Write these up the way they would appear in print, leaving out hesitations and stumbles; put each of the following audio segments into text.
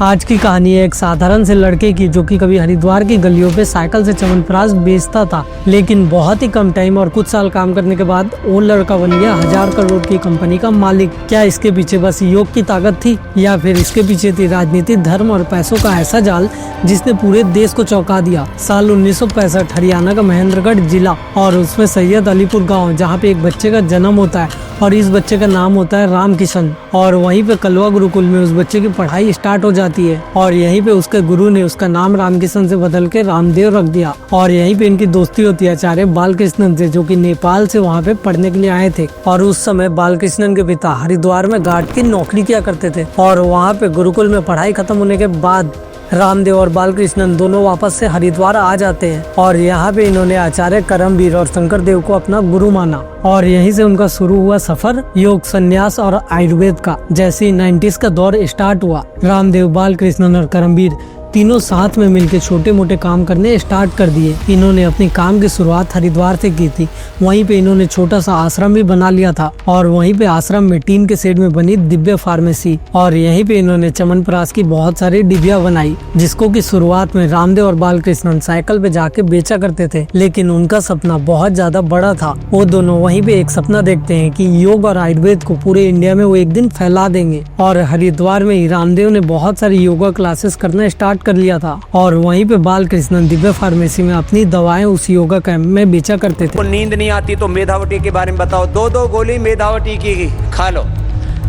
आज की कहानी है एक साधारण से लड़के की जो कि कभी हरिद्वार की गलियों पे साइकिल से च्यवनप्राश बेचता था, लेकिन बहुत ही कम टाइम और कुछ साल काम करने के बाद वो लड़का बन गया 1000 करोड़ की कंपनी का मालिक। क्या इसके पीछे बस योग की ताकत थी या फिर इसके पीछे थी राजनीति, धर्म और पैसों का ऐसा जाल जिसने पूरे देश को चौंका दिया। साल 1965 हरियाणा का महेंद्रगढ़ जिला और उसमें सैयद अलीपुर गाँव, जहाँ पे एक बच्चे का जन्म होता है और इस बच्चे का नाम होता है रामकिशन। और वहीं पे कलवा गुरुकुल में उस बच्चे की पढ़ाई स्टार्ट हो जाती है और यहीं पे उसके गुरु ने उसका नाम रामकिशन से बदल के रामदेव रख दिया। और यहीं पे इनकी दोस्ती होती है आचार्य बालकृष्णन से, जो कि नेपाल से वहाँ पे पढ़ने के लिए आए थे। और उस समय बालकृष्णन के पिता हरिद्वार में गार्ड की नौकरी किया करते थे और वहाँ पे गुरुकुल में पढ़ाई खत्म होने के बाद रामदेव और बालकृष्णन दोनों वापस से हरिद्वार आ जाते हैं और यहाँ पे इन्होंने आचार्य करमवीर और शंकर देव को अपना गुरु माना और यहीं से उनका शुरू हुआ सफर योग, संन्यास और आयुर्वेद का। जैसे ही 90s का दौर स्टार्ट हुआ, रामदेव, बालकृष्णन और करमवीर तीनों साथ में मिलकर छोटे मोटे काम करने स्टार्ट कर दिए। इन्होंने अपनी काम की शुरुआत हरिद्वार से की थी। वहीं पे इन्होंने छोटा सा आश्रम भी बना लिया था और वहीं पे आश्रम में टीन के शेड में बनी दिव्य फार्मेसी और यहीं पे इन्होंने च्यवनप्राश की बहुत सारी डिबिया बनाई, जिसको की शुरुआत में रामदेव और बालकृष्णन साइकिल पे जाके बेचा करते थे। लेकिन उनका सपना बहुत ज्यादा बड़ा था। वो दोनों वहीं पे एक सपना देखते हैं कि योग और आयुर्वेद को पूरे इंडिया में वो एक दिन फैला देंगे। और हरिद्वार में ही रामदेव ने बहुत सारी योगा क्लासेस करना स्टार्ट कर लिया था और वहीं पे बालकृष्णन दिव्य फार्मेसी में अपनी दवाएं उस योगा कैंप में बेचा करते थे। नींद नहीं आती तो मेधावटी के बारे में बताओ। 2-2 गोली मेधावटी की खा लो।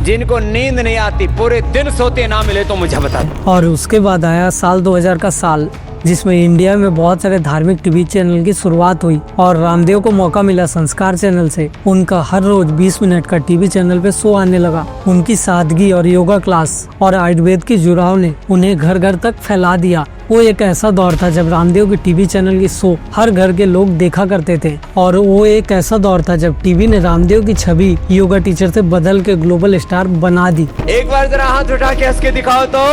जिनको नींद नहीं आती, पूरे दिन सोते ना मिले तो मुझे बता दो। और उसके बाद आया साल 2000 का साल, जिसमें इंडिया में बहुत सारे धार्मिक टीवी चैनल की शुरुआत हुई और रामदेव को मौका मिला संस्कार चैनल से। उनका हर रोज 20 मिनट का टीवी चैनल पे शो आने लगा। उनकी सादगी और योगा क्लास और आयुर्वेद की जुड़ाव ने उन्हें घर घर तक फैला दिया। वो एक ऐसा दौर था जब रामदेव के टीवी चैनल की शो हर घर के लोग देखा करते थे और वो एक ऐसा दौर था जब टीवी ने रामदेव की छवि योगा टीचर से बदल के ग्लोबल स्टार बना दी। एक बार जरा हाथ उठा के हंस के दिखाओ तो।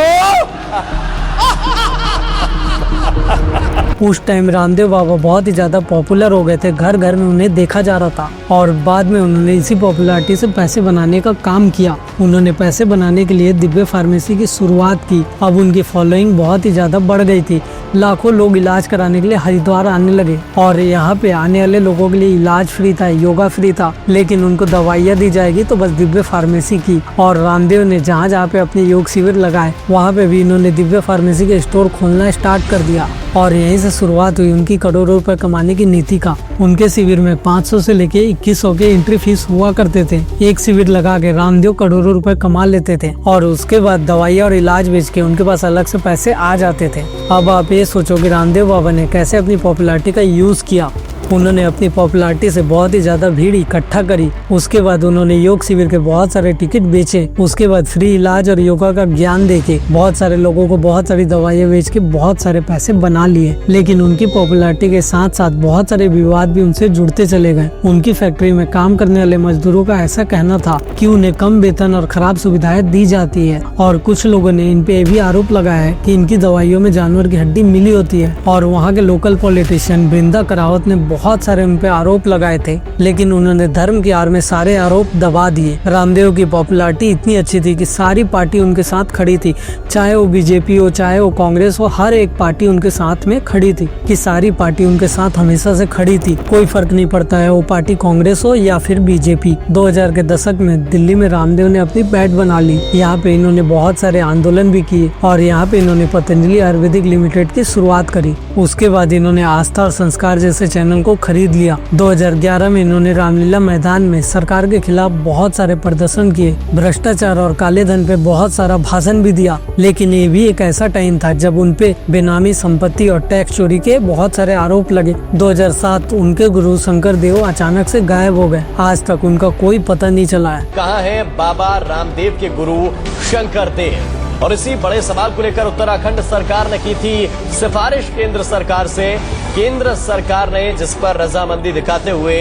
उस टाइम रामदेव बाबा बहुत ही ज्यादा पॉपुलर हो गए थे, घर घर में उन्हें देखा जा रहा था और बाद में उन्होंने इसी पॉपुलैरिटी से पैसे बनाने का काम किया। उन्होंने पैसे बनाने के लिए दिव्य फार्मेसी की शुरुआत की। अब उनकी फॉलोइंग बहुत ही ज्यादा बढ़ गई थी। लाखों लोग इलाज कराने के लिए हरिद्वार आने लगे और यहाँ पे आने वाले लोगों के लिए इलाज फ्री था, योगा फ्री था, लेकिन उनको दवाइयाँ दी जाएगी तो बस दिव्य फार्मेसी की। और रामदेव ने जहाँ जहाँ पे अपने योग शिविर लगाए वहाँ पे भी इन्होंने दिव्य फार्मेसी के स्टोर खोलना स्टार्ट कर दिया और यहीं से शुरुआत हुई उनकी करोड़ों रुपए कमाने की नीति का। उनके शिविर में 500 से लेके 2100 के एंट्री फीस हुआ करते थे। एक शिविर लगा के रामदेव करोड़ों रुपए कमा लेते थे और उसके बाद दवाइयाँ और इलाज बेच के उनके पास अलग से पैसे आ जाते थे। अब आप ये सोचो कि रामदेव बाबा ने कैसे अपनी पॉपुलैरिटी का यूज किया। उन्होंने अपनी पॉपुलैरिटी से बहुत ही ज्यादा भीड़ इकट्ठा करी। उसके बाद उन्होंने योग शिविर के बहुत सारे टिकट बेचे। उसके बाद फ्री इलाज और योगा का ज्ञान देके बहुत सारे लोगों को बहुत सारी दवाइयाँ बेच के बहुत सारे पैसे बना लिए। लेकिन उनकी पॉपुलैरिटी के साथ साथ बहुत सारे विवाद भी उनसे जुड़ते चले गए। उनकी फैक्ट्री में काम करने वाले मजदूरों का ऐसा कहना था कि उन्हें कम वेतन और खराब सुविधाएं दी जाती है और कुछ लोगों ने इन पे भी आरोप लगाया है कि इनकी दवाइयों में जानवर की हड्डी मिली होती है। और वहाँ के लोकल पॉलिटिशियन बृंदा करावत ने बहुत सारे उन पे आरोप लगाए थे, लेकिन उन्होंने धर्म की आड़ में सारे आरोप दबा दिए। रामदेव की पॉपुलैरिटी इतनी अच्छी थी कि सारी पार्टी उनके साथ खड़ी थी, चाहे वो बीजेपी हो, चाहे वो कांग्रेस हो, हर एक पार्टी उनके साथ में खड़ी थी कि सारी पार्टी उनके साथ हमेशा से खड़ी थी। कोई फर्क नहीं पड़ता है वो पार्टी कांग्रेस हो या फिर बीजेपी। 2000 के दशक में दिल्ली में रामदेव ने अपनी पैठ बना ली। यहाँ पे इन्होंने बहुत सारे आंदोलन भी किए और यहाँ पे इन्होंने पतंजलि आयुर्वेदिक लिमिटेड की शुरुआत करी। उसके बाद इन्होंने आस्था और संस्कार जैसे चैनल को खरीद लिया। 2011 में इन्होंने रामलीला मैदान में सरकार के खिलाफ बहुत सारे प्रदर्शन किए, भ्रष्टाचार और काले धन पे बहुत सारा भाषण भी दिया। लेकिन ये भी एक ऐसा टाइम था जब उनपे बेनामी संपत्ति और टैक्स चोरी के बहुत सारे आरोप लगे। 2007 उनके गुरु शंकर देव अचानक से गायब हो गए। आज तक उनका कोई पता नहीं चला है। कहाँ है बाबा रामदेव के गुरु शंकर देव? और इसी बड़े सवाल को लेकर उत्तराखंड सरकार ने की थी सिफारिश केंद्र सरकार से। केंद्र सरकार ने जिस पर रजामंदी दिखाते हुए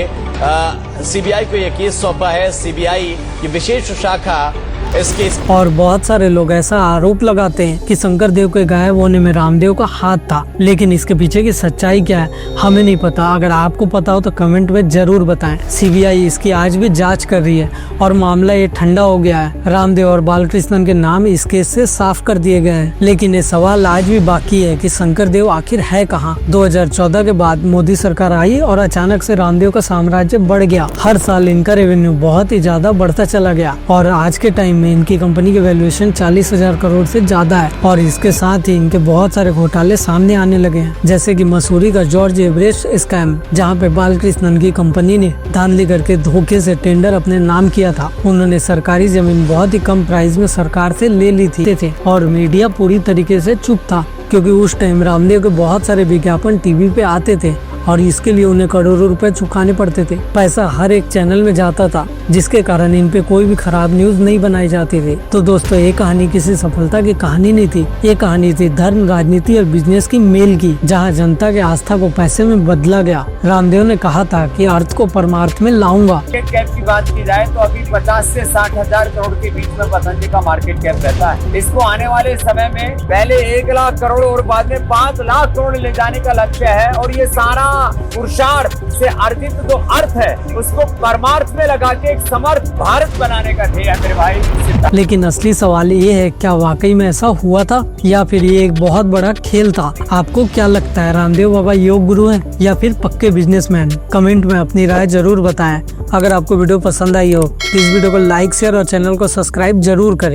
सीबीआई को यह केस सौंपा है। सीबीआई की विशेष शाखा इस केस और बहुत सारे लोग ऐसा आरोप लगाते हैं कि शंकर देव के गायब होने में रामदेव का हाथ था, लेकिन इसके पीछे की सच्चाई क्या है हमें नहीं पता। अगर आपको पता हो तो कमेंट में जरूर बताएं। सीबीआई इसकी आज भी जांच कर रही है और मामला ये ठंडा हो गया है। रामदेव और बालकृष्णन के नाम इस केस से साफ कर दिए गए हैं, लेकिन ये सवाल आज भी बाकी है कि शंकर देव आखिर है कहाँ। 2014 के बाद मोदी सरकार आई और अचानक से रामदेव का साम्राज्य बढ़ गया। हर साल इनका रेवेन्यू बहुत ही ज्यादा बढ़ता चला गया और आज के टाइम में इनकी कंपनी की वैल्यूएशन 40,000 करोड़ से ज्यादा है। और इसके साथ ही इनके बहुत सारे घोटाले सामने आने लगे हैं, जैसे कि मसूरी का जॉर्ज एवरेस्ट स्कैम, जहां पे बालकृष्णन की कंपनी ने धांधली करके धोखे से टेंडर अपने नाम किया था। उन्होंने सरकारी जमीन बहुत ही कम प्राइस में सरकार से ले ली थी और मीडिया पूरी तरीके से चुप था, क्योंकि उस टाइम रामदेव के बहुत सारे विज्ञापन टीवी पे आते थे और इसके लिए उन्हें करोड़ों रुपए चुकाने पड़ते थे। पैसा हर एक चैनल में जाता था, जिसके कारण इन पे कोई भी खराब न्यूज नहीं बनाई जाती थी। तो दोस्तों, ये कहानी किसी सफलता की कहानी नहीं थी, ये कहानी थी धर्म, राजनीति और बिजनेस की मेल की, जहां जनता के आस्था को पैसे में बदला गया। रामदेव ने कहा था कि अर्थ को परमार्थ में लाऊंगा। मार्केट कैप की बात की जाए तो अभी 50 से 60,000 करोड़ के बीच में पतंजलि का मार्केट कैप रहता है। इसको आने वाले समय में पहले 1 लाख करोड़ और बाद में 5 लाख करोड़ ले जाने का लक्ष्य है। और ये सारा पुरुषार्थ से अर्जित जो अर्थ है उसको परमार्थ में लगा के एक समर्थ भारत बनाने का ध्येय है मेरे भाई। लेकिन असली सवाल ये है, क्या वाकई में ऐसा हुआ था या फिर ये एक बहुत बड़ा खेल था? आपको क्या लगता है, रामदेव बाबा योग गुरु हैं या फिर पक्के बिजनेसमैन? कमेंट में अपनी राय जरूर बताएं। अगर आपको वीडियो पसंद आई हो तो इस वीडियो को लाइक, शेयर और चैनल को सब्सक्राइब जरूर करें।